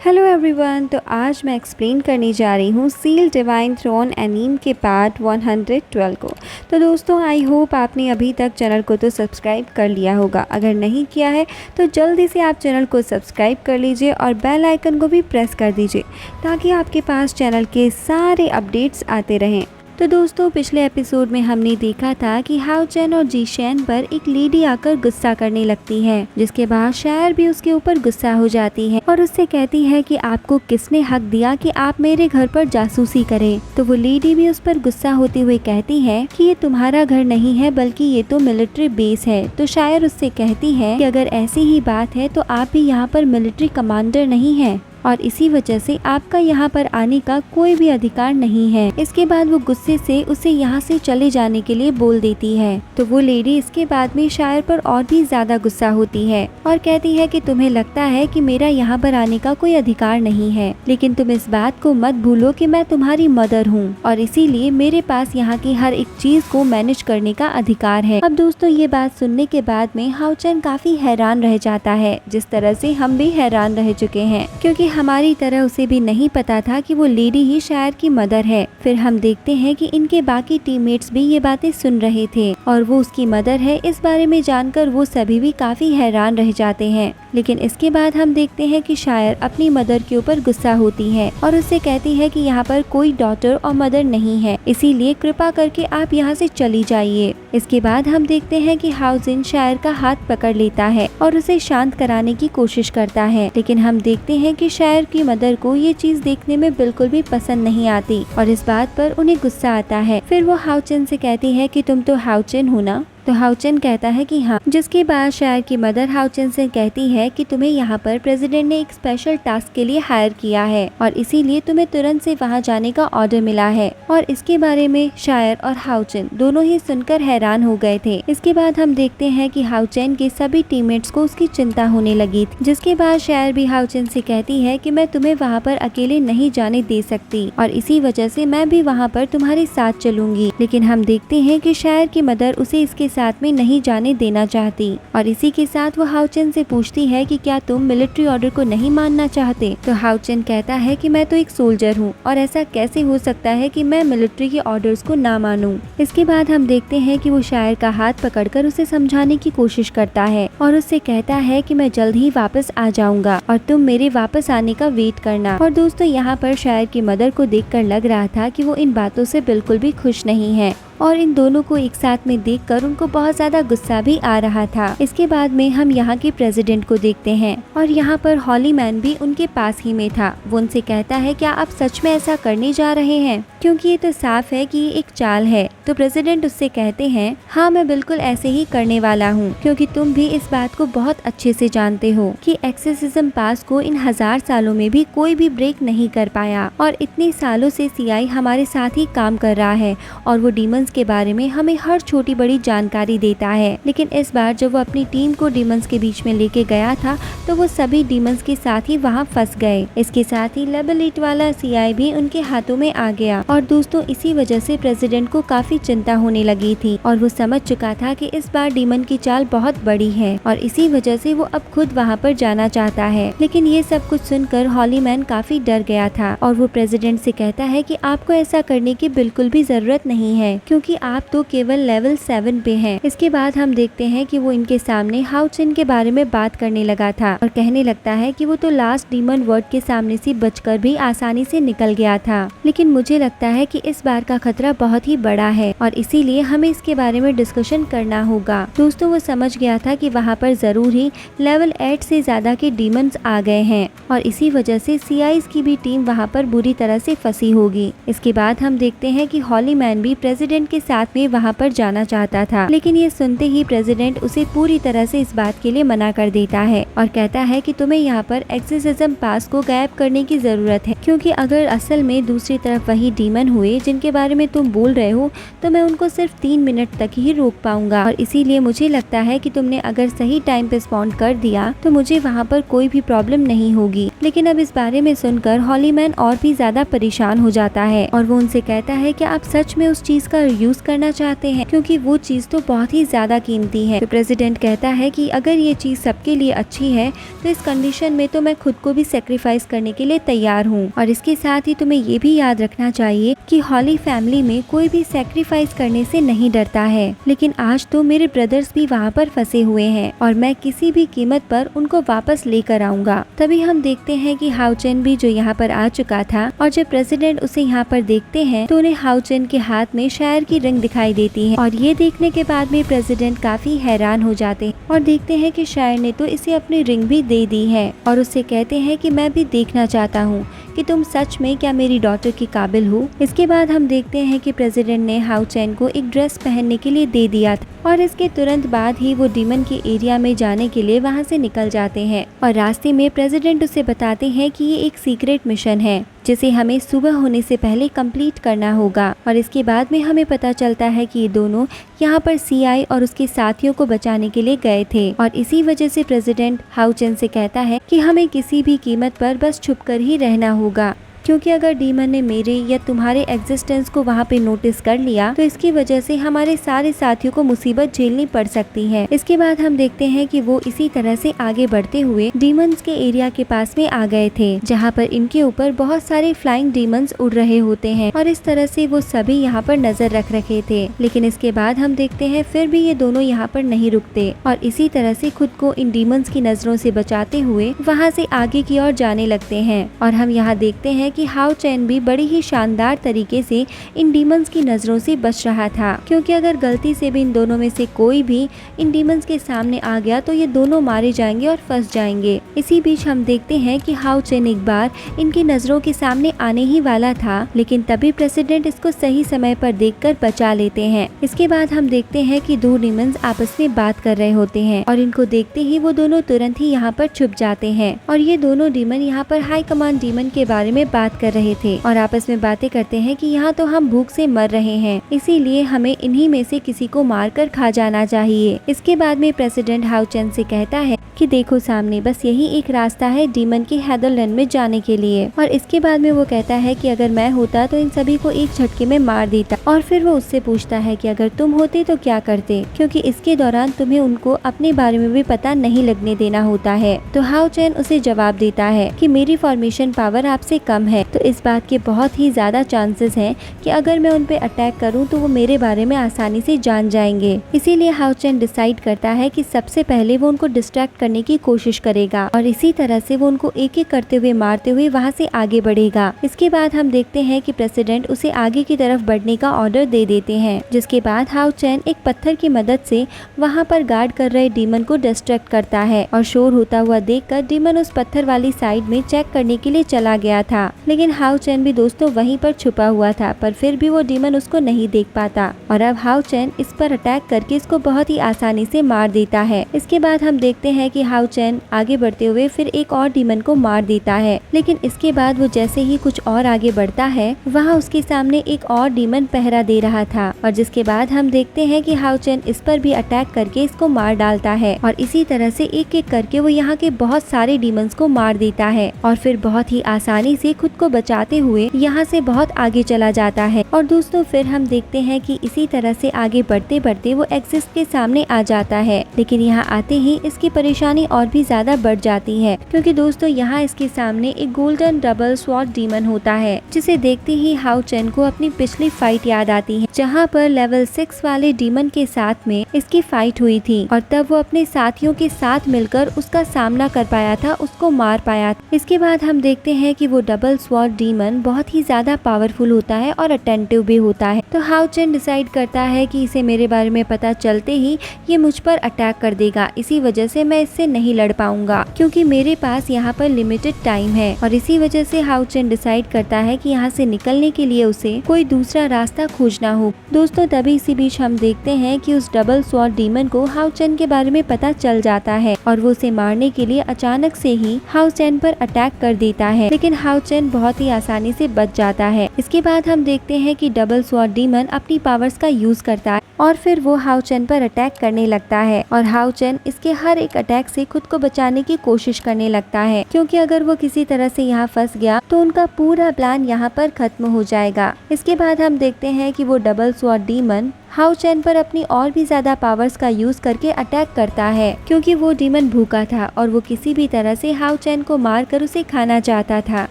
Hello everyone, तो आज मैं एक्सप्लेन करने जा रही हूँ सील डिवाइन थ्रोन एनीम के पार्ट 112 को। तो दोस्तों, आई होप आपने अभी तक चैनल को तो सब्सक्राइब कर लिया होगा। अगर नहीं किया है तो जल्दी से आप चैनल को सब्सक्राइब कर लीजिए और बेल आइकन को भी प्रेस कर दीजिए ताकि आपके पास चैनल के सारे अपडेट्स आते रहें। तो दोस्तों, पिछले एपिसोड में हमने देखा था कि हाओ चैन और जी शैन पर एक लेडी आकर गुस्सा करने लगती है, जिसके बाद शायर भी उसके ऊपर गुस्सा हो जाती है और उससे कहती है कि आपको किसने हक दिया कि आप मेरे घर पर जासूसी करें। तो वो लेडी भी उस पर गुस्सा होते हुए कहती है कि ये तुम्हारा घर नहीं है बल्कि ये तो मिलिट्री बेस है। तो शायर उससे कहती है कि अगर ऐसी ही बात है तो आप भी यहाँ पर मिलिट्री कमांडर नहीं है और इसी वजह से आपका यहाँ पर आने का कोई भी अधिकार नहीं है। इसके बाद वो गुस्से से उसे यहाँ से चले जाने के लिए बोल देती है। तो वो लेडी इसके बाद में शायर पर और भी ज्यादा गुस्सा होती है और कहती है कि तुम्हें लगता है कि मेरा यहाँ पर आने का कोई अधिकार नहीं है, लेकिन तुम इस बात को मत भूलो कि मैं तुम्हारी मदर हूँ और इसीलिए मेरे पास यहाँ की हर एक चीज को मैनेज करने का अधिकार है। अब दोस्तों, ये बात सुनने के बाद में हाओ चैन काफी हैरान रह जाता है, जिस तरह से हम भी हैरान रह चुके हैं, क्योंकि हमारी तरह उसे भी नहीं पता था कि वो लेडी ही शायर की मदर है। फिर हम देखते हैं कि इनके बाकी टीममेट्स भी ये बातें सुन रहे थे और वो उसकी मदर है, इस बारे में जानकर वो सभी भी काफी हैरान रह जाते हैं। लेकिन इसके बाद हम देखते हैं कि शायर अपनी मदर के ऊपर गुस्सा होती है और उससे कहती है कि यहाँ पर कोई डॉटर और मदर नहीं है, इसीलिए कृपा करके आप यहाँ से चली जाइए। इसके बाद हम देखते हैं कि हाओ जिन शायर का हाथ पकड़ लेता है और उसे शांत कराने की कोशिश करता है, लेकिन हम देखते हैं कि शायर की मदर को ये चीज देखने में बिल्कुल भी पसंद नहीं आती और इस बात पर उन्हें गुस्सा आता है। फिर वो हाओ चैन से कहती है कि तुम तो हाओ चैन हो ना। तो हाओ चैन कहता है कि हाँ, जिसके बाद शायर की मदर हाओ चैन से कहती है कि तुम्हें यहाँ पर प्रेसिडेंट ने एक स्पेशल टास्क के लिए हायर किया है और इसीलिए तुम्हें तुरंत से वहाँ जाने का ऑर्डर मिला है। और इसके बारे में शायर और हाओ चैन दोनों ही सुनकर हैरान हो गए थे। इसके बाद हम देखते हैं कि हाओ चैन के सभी टीममेट्स को उसकी चिंता होने लगी थी, जिसके बाद शायर भी हाओ चैन से कहती है कि मैं तुम्हें वहाँ पर अकेले नहीं जाने दे सकती और इसी वजह से मैं भी वहाँ पर तुम्हारे साथ चलूंगी। लेकिन हम देखते हैं कि शायर की मदर उसे इसके साथ में नहीं जाने देना चाहती और इसी के साथ वो हाओ चैन से पूछती है कि क्या तुम मिलिट्री ऑर्डर को नहीं मानना चाहते। तो हाओ चैन कहता है कि मैं तो एक सोल्जर हूँ और ऐसा कैसे हो सकता है कि मैं मिलिट्री के ऑर्डर्स को ना मानूं। इसके बाद हम देखते हैं कि वो शायर का हाथ पकड़कर उसे समझाने की कोशिश करता है और उससे कहता है कि मैं जल्द ही वापस आ जाऊंगा और तुम मेरे वापस आने का वेट करना। और दोस्तों, यहाँ पर शायर की मदर को देखकर लग रहा था कि वो इन बातों से बिल्कुल भी खुश नहीं है और इन दोनों को एक साथ में देखकर उनको बहुत ज्यादा गुस्सा भी आ रहा था। इसके बाद में हम यहाँ के प्रेसिडेंट को देखते हैं और यहाँ पर हॉली मैन भी उनके पास ही में था। वो उनसे कहता है, क्या आप सच में ऐसा करने जा रहे हैं, क्योंकि ये तो साफ है कि ये एक चाल है। तो प्रेसिडेंट उससे कहते हैं, हाँ मैं बिल्कुल ऐसे ही करने वाला हूँ, क्योंकि तुम भी इस बात को बहुत अच्छे से जानते हो कि एक्सेसिज्म पास को इन 1000 सालों में भी कोई भी ब्रेक नहीं कर पाया और इतने सालों से सीआई हमारे साथ ही काम कर रहा है और वो डीमंस के बारे में हमें हर छोटी बड़ी जानकारी देता है। लेकिन इस बार जब वो अपनी टीम को डीमंस के बीच में लेके गया था तो वो सभी डीमंस के साथ ही वहाँ फंस गए। इसके साथ ही लेवल 8 वाला सीआई भी उनके हाथों में आ गया और दोस्तों, इसी वजह से प्रेसिडेंट को काफी चिंता होने लगी थी और वो समझ चुका था कि इस बार डीमन की चाल बहुत बड़ी है और इसी वजह से वो अब खुद वहाँ पर जाना चाहता है। लेकिन ये सब कुछ सुनकर हॉली मैन काफी डर गया था और वो प्रेसिडेंट से कहता है कि आपको ऐसा करने की बिल्कुल भी जरूरत नहीं है, क्योंकि आप तो केवल लेवल 7 पे हैं। इसके बाद हम देखते हैं कि वो इनके सामने हाओ चैन के बारे में बात करने लगा था और कहने लगता है कि वो तो लास्ट डीमन वर्ड के सामने से बचकर भी आसानी से निकल गया था, लेकिन मुझे लगता है कि इस बार का खतरा बहुत ही बड़ा है और इसीलिए हमें इसके बारे में डिस्कशन करना होगा। दोस्तों, वो समझ गया था कि वहाँ पर जरूर ही लेवल 8 से ज्यादा के डीमंस आ गए हैं और इसी वजह से सीआईज की भी टीम वहाँ पर बुरी तरह से फंसी होगी। इसके बाद हम देखते हैं कि हॉली मैन भी प्रेसिडेंट के साथ में वहाँ पर जाना चाहता था, लेकिन ये सुनते ही प्रेसिडेंट उसे पूरी तरह से इस बात के लिए मना कर देता है और कहता है कि तुम्हें यहाँ पर एक्सेसिज्म पास को गायब करने की जरूरत है, क्योंकि अगर असल में दूसरी तरफ वही डीमन हुए जिनके बारे में तुम बोल रहे हो तो मैं उनको सिर्फ 3 मिनट तक ही रोक पाऊंगा, और इसीलिए मुझे लगता है कि तुमने अगर सही टाइम पे स्पॉन कर दिया तो मुझे वहाँ पर कोई भी प्रॉब्लम नहीं होगी। लेकिन अब इस बारे में सुनकर हॉलीमैन और भी ज्यादा परेशान हो जाता है और वो उनसे कहता है कि आप सच में उस चीज का यूज करना चाहते हैं, क्योंकि वो चीज तो बहुत ही ज्यादा कीमती है। तो प्रेसिडेंट कहता है कि अगर ये चीज सबके लिए अच्छी है तो इस कंडीशन में तो मैं खुद को भी सेक्रीफाइस करने के लिए तैयार हूँ। और इसके साथ ही तुम्हें ये भी याद रखना चाहिए कि हॉली फैमिली में कोई भी सेक्रीफाइस करने से नहीं डरता है, लेकिन आज तो मेरे ब्रदर्स भी वहाँ पर फंसे हुए हैं और मैं किसी भी कीमत पर उनको वापस लेकर आऊंगा। तभी हम देखते हैं कि हाउ चेन भी जो यहाँ पर आ चुका था, और जब प्रेसिडेंट उसे यहाँ पर देखते हैं तो उन्हें हाउ चेन के हाथ में शायर की रिंग दिखाई देती है, और ये देखने के बाद में प्रेसिडेंट काफी हैरान हो जाते हैं और देखते हैं कि शायर ने तो इसे अपनी रिंग भी दे दी है और उससे कहते हैं कि मैं भी देखना चाहता हूँ कि तुम सच में क्या मेरी डॉटर के काबिल हो। इसके बाद हम देखते हैं कि प्रेसिडेंट ने हाउ चेन को एक ड्रेस पहनने के लिए दे दिया था और इसके तुरंत बाद ही वो डीमन के एरिया में जाने के लिए वहाँ से निकल जाते हैं और रास्ते में प्रेसिडेंट उसे बताते हैं कि ये एक सीक्रेट मिशन है जिसे हमें सुबह होने से पहले कंप्लीट करना होगा। और इसके बाद में हमें पता चलता है कि ये दोनों यहाँ पर सीआई और उसके साथियों को बचाने के लिए गए थे और इसी वजह से प्रेसिडेंट हाउ चेन से कहता है कि हमें किसी भी कीमत पर बस छुपकर ही रहना होगा, क्योंकि अगर डीमन ने मेरे या तुम्हारे एग्जिस्टेंस को वहाँ पे नोटिस कर लिया तो इसकी वजह से हमारे सारे साथियों को मुसीबत झेलनी पड़ सकती है। इसके बाद हम देखते हैं कि वो इसी तरह से आगे बढ़ते हुए डीमंस के एरिया के पास में आ गए थे, जहाँ पर इनके ऊपर बहुत सारे फ्लाइंग डीमंस उड़ रहे होते हैं और इस तरह से वो सभी यहाँ पर नजर रख रखे थे। लेकिन इसके बाद हम देखते हैं फिर भी ये दोनों यहाँ पर नहीं रुकते और इसी तरह से खुद को इन डीमंस की नजरों से बचाते हुए वहाँ से आगे की ओर जाने लगते हैं। और हम यहाँ देखते हैं कि हाउ चेन भी बड़ी ही शानदार तरीके से इन डीमंस की नजरों से बच रहा था, क्योंकि अगर गलती से भी इन दोनों में से कोई भी इन डीमंस के सामने आ गया तो ये दोनों मारे जाएंगे और फंस जाएंगे। इसी बीच हम देखते हैं कि हाउ चेन एक बार इनकी नजरों के सामने आने ही वाला था, लेकिन तभी प्रेसिडेंट इसको सही समय पर देखकर बचा लेते हैं। इसके बाद हम देखते हैं कि दो डीमंस आपस में बात कर रहे होते हैं और इनको देखते ही वो दोनों तुरंत ही यहाँ पर छुप जाते हैं और ये दोनों डीमन यहाँ पर हाई कमांड डीमन के बारे में बात कर रहे थे और आपस में बातें करते हैं कि यहाँ तो हम भूख से मर रहे हैं, इसीलिए हमें इन्हीं में से किसी को मारकर खा जाना चाहिए। इसके बाद में प्रेसिडेंट हाउ चेन से कहता है कि देखो सामने बस यही एक रास्ता है डीमन के हेदरलैंड में जाने के लिए। और इसके बाद में वो कहता है कि अगर मैं होता तो इन सभी को एक झटके में मार देता। और फिर वो उससे पूछता है कि अगर तुम होते तो क्या करते, क्योंकि इसके दौरान तुम्हें उनको अपने बारे में भी पता नहीं लगने देना होता है। तो हाउ चेन उसे जवाब देता है कि मेरी फॉर्मेशन पावर आपसे कम है, तो इस बात के बहुत ही ज्यादा चांसेस हैं कि अगर मैं उन पे अटैक करूं तो वो मेरे बारे में आसानी से जान जाएंगे। इसीलिए हाउ चेन डिसाइड करता है कि सबसे पहले वो उनको डिस्ट्रैक्ट करने की कोशिश करेगा और इसी तरह से वो उनको एक एक करते हुए मारते हुए वहाँ से आगे बढ़ेगा। इसके बाद हम देखते हैं कि प्रेसिडेंट उसे आगे की तरफ बढ़ने का ऑर्डर दे देते हैं, जिसके बाद हाउ चेन एक पत्थर की मदद से वहाँ पर गार्ड कर रहे डीमन को डिस्ट्रैक्ट करता है और शोर होता हुआ देखकर डीमन उस पत्थर वाली साइड में चेक करने के लिए चला गया था। लेकिन हाउ चेन भी दोस्तों वहीं पर छुपा हुआ था, पर फिर भी वो डीमन उसको नहीं देख पाता और अब हाउ चेन इस पर अटैक करके इसको बहुत ही आसानी से मार देता है। इसके बाद हम देखते हैं कि हाउ चेन आगे बढ़ते हुए फिर एक और डीमन को मार देता है, लेकिन इसके बाद वो जैसे ही कुछ और आगे बढ़ता है वहाँ उसके सामने एक और डीमन पहरा दे रहा था और जिसके बाद हम देखते हैं कि हाउ चेन इस पर भी अटैक करके इसको मार डालता है और इसी तरह से एक एक करके वो यहाँ के बहुत सारे डीमंस को मार देता है और फिर बहुत ही आसानी से खुद को बचाते हुए यहाँ से बहुत आगे चला जाता है। और दोस्तों फिर हम देखते हैं कि इसी तरह से आगे बढ़ते बढ़ते वो एक्सिस्ट के सामने आ जाता है, लेकिन यहाँ आते ही इसकी परेशानी और भी ज्यादा बढ़ जाती है, क्योंकि दोस्तों यहाँ इसके सामने एक गोल्डन डबल स्वॉर्ड डीमन होता है, जिसे देखते ही हाउ चेन को अपनी पिछली फाइट याद आती है जहाँ पर लेवल 6 वाले डीमन के साथ में इसकी फाइट हुई थी और तब वो अपने साथियों के साथ मिलकर उसका सामना कर पाया था, उसको मार पाया था। इसके बाद हम देखते हैं कि वो डबल स्वॉर्ड डीमन बहुत ही ज्यादा पावरफुल होता है और अटेंटिव भी होता है। तो हाउ चेन डिसाइड करता है कि इसे मेरे बारे में पता चलते ही ये मुझ पर अटैक कर देगा, इसी वजह से मैं इससे नहीं लड़ पाऊंगा क्योंकि मेरे पास यहाँ पर लिमिटेड टाइम है। और इसी वजह से हाउ चेन डिसाइड करता है कि यहाँ से निकलने के लिए उसे कोई दूसरा रास्ता खोजना हो। दोस्तों तभी इसी बीच हम देखते हैं कि उस डबल स्वॉर्ड डीमन को हाउ चेन के बारे में पता चल जाता है और वो उसे मारने के लिए अचानक से ही हाउ चेन पर अटैक कर देता है, लेकिन हाउ चेन डीमन बहुत ही आसानी से बच जाता है। इसके बाद हम देखते हैं कि डबल स्वॉर्ड डीमन अपनी पावर्स का यूज करता है और फिर वो हाउ चेन पर अटैक करने लगता है और हाउ चेन इसके हर एक अटैक से खुद को बचाने की कोशिश करने लगता है, क्योंकि अगर वो किसी तरह से यहाँ फंस गया तो उनका पूरा प्लान यहाँ पर खत्म हो जाएगा। इसके बाद हम देखते हैं कि वो double sword demon how chain पर अपनी और भी ज्यादा पावर्स का यूज करके अटैक करता है, क्योंकि वो डीमन भूखा था और वो किसी भी तरह से हाउ चेन को मारकर उसे खाना चाहता था।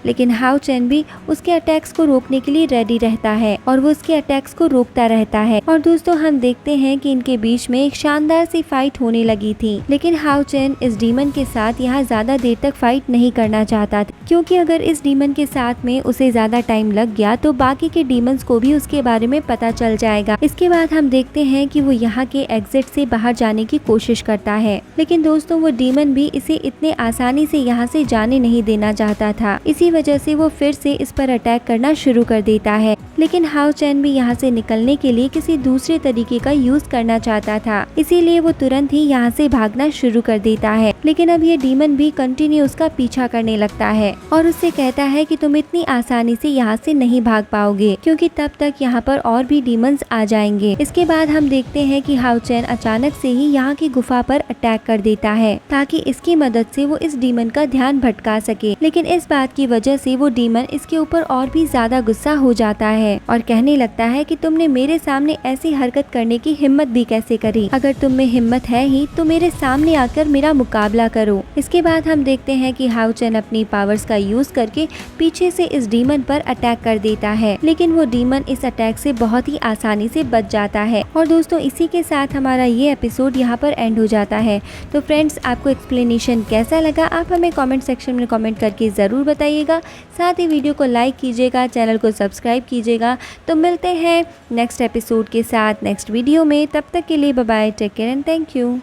लेकिन हाउ चेन भी उसके अटैक्स को रोकने के लिए रेडी रहता है और वो उसके अटैक्स को रोकता रहता है। और दोस्तों हम देखते हैं कि इनके बीच में एक शानदार सी फाइट होने लगी थी, लेकिन हाउ चेन इस डीमन के साथ यहाँ ज्यादा देर तक फाइट नहीं करना चाहता था, क्योंकि अगर इस डीमन के साथ में उसे ज्यादा टाइम लग गया तो बाकी के डीमंस को भी उसके बारे में पता चल जाएगा। इसके बाद हम देखते हैं कि वो यहाँ के एग्जिट से बाहर जाने की कोशिश करता है, लेकिन दोस्तों वो डीमन भी इसे इतने आसानी से यहाँ से जाने नहीं देना चाहता था। इसी वजह से वो फिर से इस पर अटैक करना शुरू कर देता है, लेकिन हाउ चेन भी यहाँ से निकलने के लिए किसी दूसरे तरीके का यूज करना चाहता था, इसीलिए वो तुरंत ही यहाँ से भागना शुरू कर देता है। लेकिन अब ये डीमन भी कंटिन्यू उसका पीछा करने लगता है और उससे कहता है कि तुम इतनी आसानी से यहाँ से नहीं भाग पाओगे, क्योंकि तब तक यहाँ पर और भी डीमंस आ जाएंगे। इसके बाद हम देखते हैं कि हाउ चेन अचानक से ही यहाँ की गुफा पर अटैक कर देता है ताकि इसकी मदद से वो इस डीमन का ध्यान भटका सके, लेकिन इस बात की वजह से वो डीमन इसके ऊपर और भी ज्यादा गुस्सा हो जाता है और कहने लगता है कि तुमने मेरे सामने ऐसी हरकत करने की हिम्मत भी कैसे करी, अगर तुम में हिम्मत है ही तो मेरे सामने आकर मेरा मुकाबला करो। इसके बाद हम देखते हैं कि हाउ चेन अपनी पावर्स का यूज करके पीछे से इस डीमन पर अटैक कर देता है, लेकिन वो डीमन इस अटैक से बहुत ही आसानी से बच जाता है। और दोस्तों इसी के साथ हमारा ये एपिसोड यहाँ पर एंड हो जाता है। तो फ्रेंड्स आपको एक्सप्लेनेशन कैसा लगा आप हमें कमेंट सेक्शन में कमेंट करके ज़रूर बताइएगा। साथ ही वीडियो को लाइक कीजिएगा, चैनल को सब्सक्राइब कीजिएगा। तो मिलते हैं नेक्स्ट एपिसोड के साथ नेक्स्ट वीडियो में, तब तक के लिए bye bye, take care and thank you.